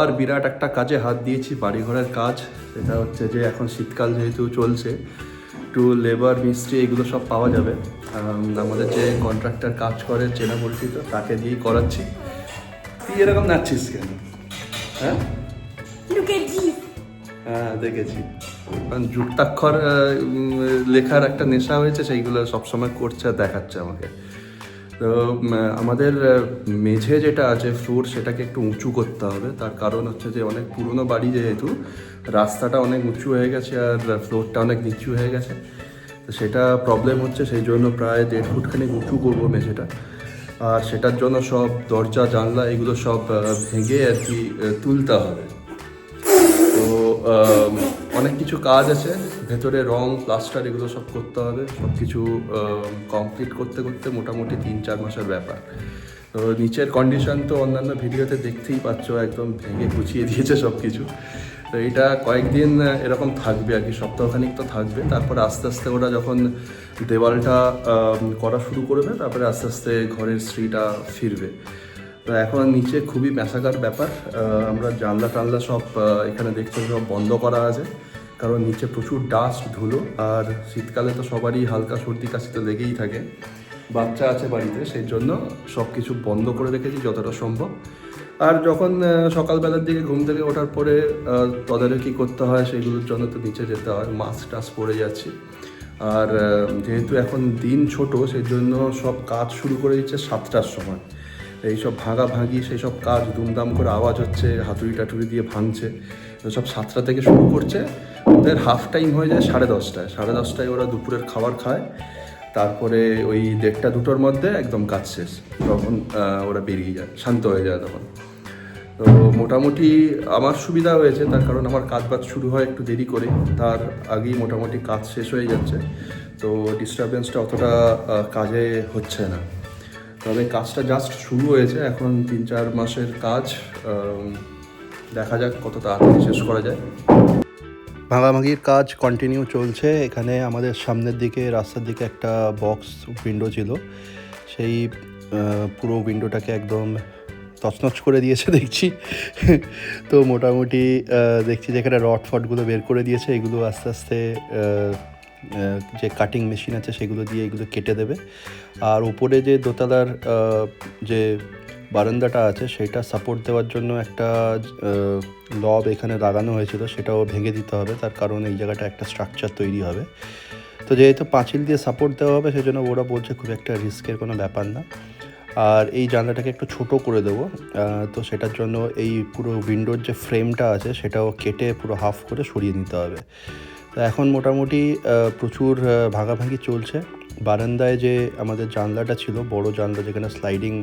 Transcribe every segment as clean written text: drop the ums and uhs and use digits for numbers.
আবার বিরাট একটা কাজে হাত দিয়েছি, বাড়িঘরের কাজ। সেটা হচ্ছে যে এখন শীতকাল যেহেতু চলছে, একটু লেবার মিস্ত্রি এগুলো সব পাওয়া যাবে। আমাদের যে কন্ট্রাক্টর কাজ করে চেনা পরিচিত, তাকে দিয়েই করাচ্ছি। তুই এরকম নাচছিস কেন? হ্যাঁ হ্যাঁ দেখেছি। কারণ যুক্তাক্ষর লেখার একটা নেশা হয়েছে, সেইগুলো সবসময় করছে আর দেখাচ্ছে আমাকে। তো আমাদের মেঝে যেটা আছে ফ্লোর, সেটাকে একটু উঁচু করতে হবে। তার কারণ হচ্ছে যে অনেক পুরনো বাড়ি, যেহেতু রাস্তাটা অনেক উঁচু হয়ে গেছে আর ফ্লোরটা অনেক নিচু হয়ে গেছে, তো সেটা প্রবলেম হচ্ছে। সেই জন্য প্রায় 1.5 ফুটখানি উঁচু করবো মেঝেটা। আর সেটার জন্য সব দরজা জানলা এগুলো সব ভেঙে আর কি তুলতে হবে। তো অনেক কিছু কাজ আছে ভেতরে, রং প্লাস্টার এগুলো সব করতে হবে। সব কিছু কমপ্লিট করতে করতে মোটামুটি 3-4 মাসের ব্যাপার। তো নিচের কন্ডিশন তো অন্যান্য ভিডিওতে দেখতেই পাচ্ছ, একদম ভেঙে গুছিয়ে দিয়েছে সব কিছু। তো এটা কয়েকদিন এরকম থাকবে আর কি, সপ্তাহখানিক তো থাকবে। তারপরে আস্তে আস্তে ওরা যখন দেওয়ালটা করা শুরু করবে, তারপরে আস্তে আস্তে ঘরের শ্রীটা ফিরবে। তো এখন নিচে খুবই মেশাকার ব্যাপার। আমরা জানলা টানলা সব এখানে দেখতে সব বন্ধ করা আছে, কারণ নিচে প্রচুর ডাস্ট ধুলো। আর শীতকালে তো সবারই হালকা সর্দি কাশি তো লেগেই থাকে, বাচ্চা আছে বাড়িতে, সেই জন্য সব কিছু বন্ধ করে রেখেছি যতটা সম্ভব। আর যখন সকালবেলার দিকে ঘুম থেকে ওঠার পরে তদারকি করতে হয়, সেইগুলোর জন্য তো নিচে যেতে হয়, মাস্ক টাস্ক পরে যাচ্ছি। আর যেহেতু এখন দিন ছোট, সেই জন্য সব কাজ শুরু করে দিচ্ছে 7টার সময়। এইসব ভাঙাভাঙি সেই সব কাজ দুমদাম করে আওয়াজ হচ্ছে, হাতুড়ি টাতুড়ি দিয়ে ভাঙছে। সব 7টা থেকে শুরু করছে। ওদের হাফ টাইম হয়ে যায় 10:30টায়। 10:30টায় ওরা দুপুরের খাবার খায়। তারপরে ওই 1টা-2টোর মধ্যে একদম কাজ শেষ। তখন ওরা বেরিয়ে যায়, শান্ত হয়ে যায় তখন। তো মোটামুটি আমার সুবিধা হয়েছে, তার কারণ আমার কাজ বাজ শুরু হয় একটু দেরি করে, তার আগেই মোটামুটি কাজ শেষ হয়ে যাচ্ছে। তো ডিস্টারবেন্সটা অতটা কাজে হচ্ছে না। তবে কাজটা জাস্ট শুরু হয়েছে, এখন 3-4 মাসের কাজ। দেখা যাক কত তাড়াতাড়ি শেষ করা যায়। ভাঙাভাঙির কাজ কন্টিনিউ চলছে। এখানে আমাদের সামনের দিকে রাস্তার দিকে একটা বক্স উইন্ডো ছিল, সেই পুরো উইন্ডোটাকে একদম তছনছ করে দিয়েছে দেখছি। তো মোটামুটি দেখছি যে এখানে রড ফটগুলো বের করে দিয়েছে। এগুলো আস্তে আস্তে যে কাটিং মেশিন আছে সেগুলো দিয়ে এগুলো কেটে দেবে। আর উপরে যে দোতলার যে বারান্দাটা আছে, সেটা সাপোর্ট দেওয়ার জন্য একটা লব এখানে লাগানো হয়েছিল, সেটাও ভেঙে দিতে হবে। তার কারণ এই জায়গাটা একটা স্ট্রাকচার তৈরি হবে। তো যেহেতু পাঁচিল দিয়ে সাপোর্ট দেওয়া হবে, সেজন্য ওরা বলছে খুব একটা রিস্কের কোনো ব্যাপার না। আর এই জানলাটাকে একটু ছোট করে দেবো। তো সেটার জন্য এই পুরো উইন্ডোর যে ফ্রেমটা আছে, সেটাও কেটে পুরো হাফ করে সরিয়ে নিতে হবে। তো এখন মোটামুটি প্রচুর ভাঙাভাঙি চলছে। বারান্দায় যে আমাদের জানলাটা ছিল, বড় জানলা যেখানে স্লাইডিং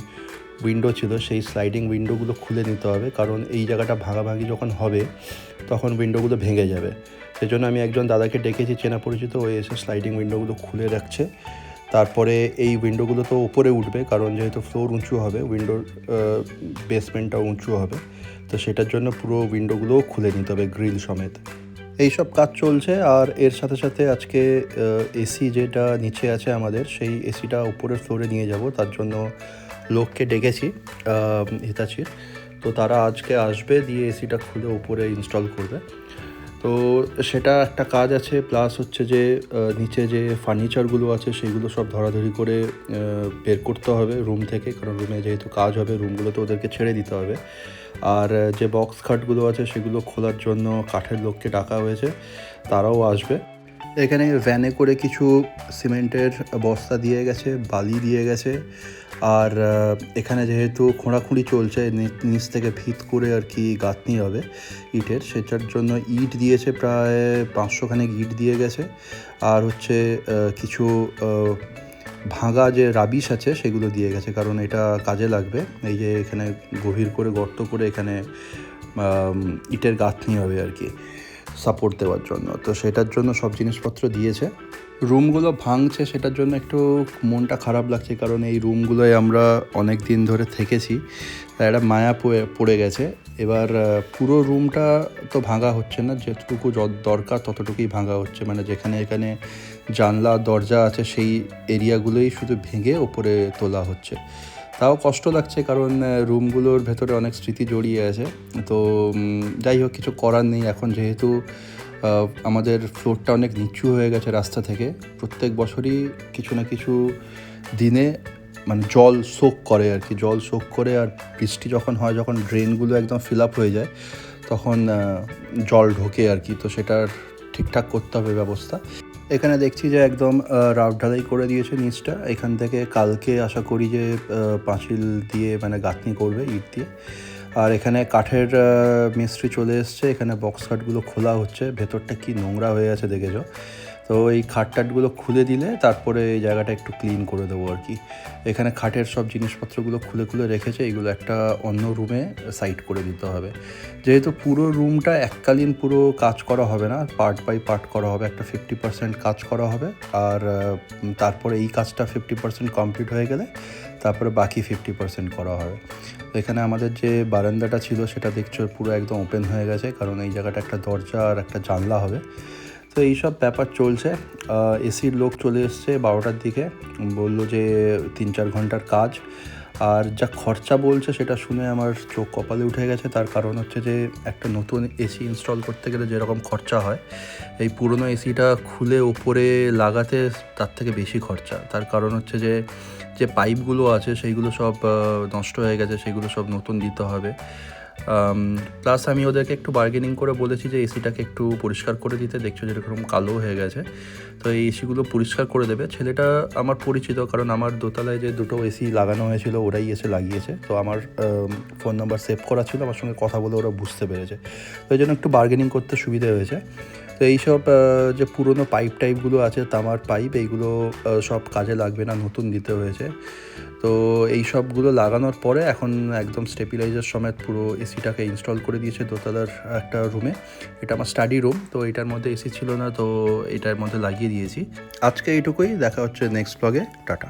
উইন্ডো ছিল, সেই স্লাইডিং উইন্ডোগুলো খুলে নিতে হবে। কারণ এই জায়গাটা ভাঙাভাঙি যখন হবে, তখন উইন্ডোগুলো ভেঙে যাবে। সেজন্য আমি একজন দাদাকে ডেকেছি চেনা পরিচিত, ও এসে স্লাইডিং উইন্ডোগুলো খুলে রাখছে। তারপরে এই উইন্ডোগুলো তো উপরে উঠবে, কারণ যেহেতু ফ্লোর উঁচু হবে, উইন্ডোর বেসমেন্টটাও উঁচু হবে। তো সেটার জন্য পুরো উইন্ডোগুলোও খুলে নিতে হবে গ্রিল সমেত। এইসব কাজ চলছে। আর এর সাথে সাথে আজকে এসি যেটা নিচে আছে আমাদের, সেই এসিটা উপরের ফ্লোরে নিয়ে যাব। তার জন্য লোককে ডেকেছি, হিতাচির। তো তারা আজকে আসবে, দিয়ে এসিটা খুলে উপরে ইনস্টল করবে। তো সেটা একটা কাজ আছে। প্লাস হচ্ছে যে নিচে যে ফার্নিচারগুলো আছে, সেগুলো সব ধরাধরি করে বের করতে হবে রুম থেকে, কারণ রুমে যেহেতু কাজ হবে, রুমগুলো তো ওদেরকে ছেড়ে দিতে হবে। আর যে বক্স খাটগুলো আছে, সেগুলো খোলার জন্য কাঠের লোককে ডাকা হয়েছে, তারাও আসবে। এখানে ভ্যানে করে কিছু সিমেন্টের বস্তা দিয়ে গেছে, বালি দিয়ে গেছে। আর এখানে যেহেতু খোঁড়াখুঁড়ি চলছে, নিচ থেকে ভিত করে আর কি গাঁথনি হবে ইটের, সেটার জন্য ইট দিয়েছে প্রায় 500খানেক ইট দিয়ে গেছে। আর হচ্ছে কিছু ভাঙা যে রাবিশ আছে, সেগুলো দিয়ে গেছে, কারণ এটা কাজে লাগবে। এই যে এখানে গভীর করে গর্ত করে এখানে ইটের গাঁথনি হবে আর কি, সাপোর্ট দেওয়ার জন্য। তো সেটার জন্য সব জিনিসপত্র দিয়েছে। রুমগুলো ভাঙছে, সেটার জন্য একটু মনটা খারাপ লাগছে, কারণ এই রুমগুলোয় আমরা অনেক দিন ধরে থেকেছি, তাই একটা মায়া পড়ে গেছে। এবার পুরো রুমটা তো ভাঙা হচ্ছে না, যেটুকু দরকার ততটুকুই ভাঙা হচ্ছে। মানে যেখানে এখানে জানলা দরজা আছে, সেই এরিয়াগুলোই শুধু ভেঙে ওপরে তোলা হচ্ছে। তাও কষ্ট লাগছে, কারণ রুমগুলোর ভেতরে অনেক স্মৃতি জড়িয়ে আছে। তো যাই হোক, কিছু করার নেই। এখন যেহেতু আমাদের ফ্লোরটা অনেক নিচু হয়ে গেছে রাস্তা থেকে, প্রত্যেক বছরই কিছু না কিছু দিনে মানে জল সোক করে আর কি, জল সোক করে। আর বৃষ্টি যখন হয়, যখন ড্রেনগুলো একদম ফিল আপ হয়ে যায়, তখন জল ঢোকে আর কি। তো সেটার ঠিকঠাক করতে হবে ব্যবস্থা। এখানে দেখছি যে একদম রাউট ঢালাই করে দিয়েছে নিচটা। এখান থেকে কালকে আশা করি যে পাঁচিল দিয়ে মানে গাঁথনি করবে ইট দিয়ে। আর এখানে কাঠের মিস্ত্রি চলে এসছে, এখানে বক্স খাটগুলো খোলা হচ্ছে। ভেতরটা কি নোংরা হয়ে আছে দেখেছো। তো এই খাট টাটগুলো খুলে দিলে তারপরে এই জায়গাটা একটু ক্লিন করে দেবো আর কি। এখানে খাটের সব জিনিসপত্রগুলো খুলে খুলে রেখেছে, এগুলো একটা অন্য রুমে সাইড করে দিতে হবে। যেহেতু পুরো রুমটা এককালীন পুরো কাজ করা হবে না, পার্ট বাই পার্ট করা হবে। একটা 50% কাজ করা হবে, আর তারপরে এই কাজটা 50% কমপ্লিট হয়ে গেলে তারপরে বাকি 50% করা হবে। এখানে আমাদের যে বারান্দাটা ছিল সেটা দেখছো পুরো একদম ওপেন হয়ে গেছে, কারণ এই জায়গাটা একটা দরজা আর একটা জানলা হবে। তো এইসব ব্যাপার চলছে। এসির লোক চলে এসছে 12টার দিকে, বললো যে 3-4 ঘন্টার কাজ। আর যা খরচা বলছে সেটা শুনে আমার চোখ কপালে উঠে গেছে। তার কারণ হচ্ছে যে একটা নতুন এসি ইনস্টল করতে গেলে যেরকম খরচা হয়, এই পুরনো এসিটা খুলে ওপরে লাগাতে তার থেকে বেশি খরচা। তার কারণ হচ্ছে যে যে পাইপগুলো আছে সেইগুলো সব নষ্ট হয়ে গেছে, সেগুলো সব নতুন দিতে হবে। প্লাস আমি ওদেরকে একটু বার্গেনিং করে বলেছি যে এসিটাকে একটু পরিষ্কার করে দিতে। দেখছো যেরকম কালো হয়ে গেছে, তো এই এসিগুলো পরিষ্কার করে দেবে। ছেলেটা আমার পরিচিত, কারণ আমার দোতলায় যে দুটো এসি লাগানো হয়েছিল ওরাই এসে লাগিয়েছে। তো আমার ফোন নাম্বার সেভ করা ছিল, আমার সঙ্গে কথা বলে ওরা বুঝতে পেরেছে। তো এই জন্য একটু বার্গেনিং করতে সুবিধা হয়েছে। তো এইসব যে পুরনো পাইপ টাইপগুলো আছে, তামার পাইপ, এইগুলো সব কাজে লাগবে না, নতুন দিতে হয়েছে। তো এই সবগুলো লাগানোর পরে এখন একদম স্টেবিলাইজার সমেত পুরো এসিটাকে ইনস্টল করে দিয়েছে দোতলার একটা রুমে। এটা আমার স্টাডি রুম, তো এটার মধ্যে এসি ছিল না, তো এটার মধ্যে লাগিয়ে দিয়েছি। আজকে এইটুকুই, দেখা হচ্ছে নেক্সট ব্লগে। টাটা।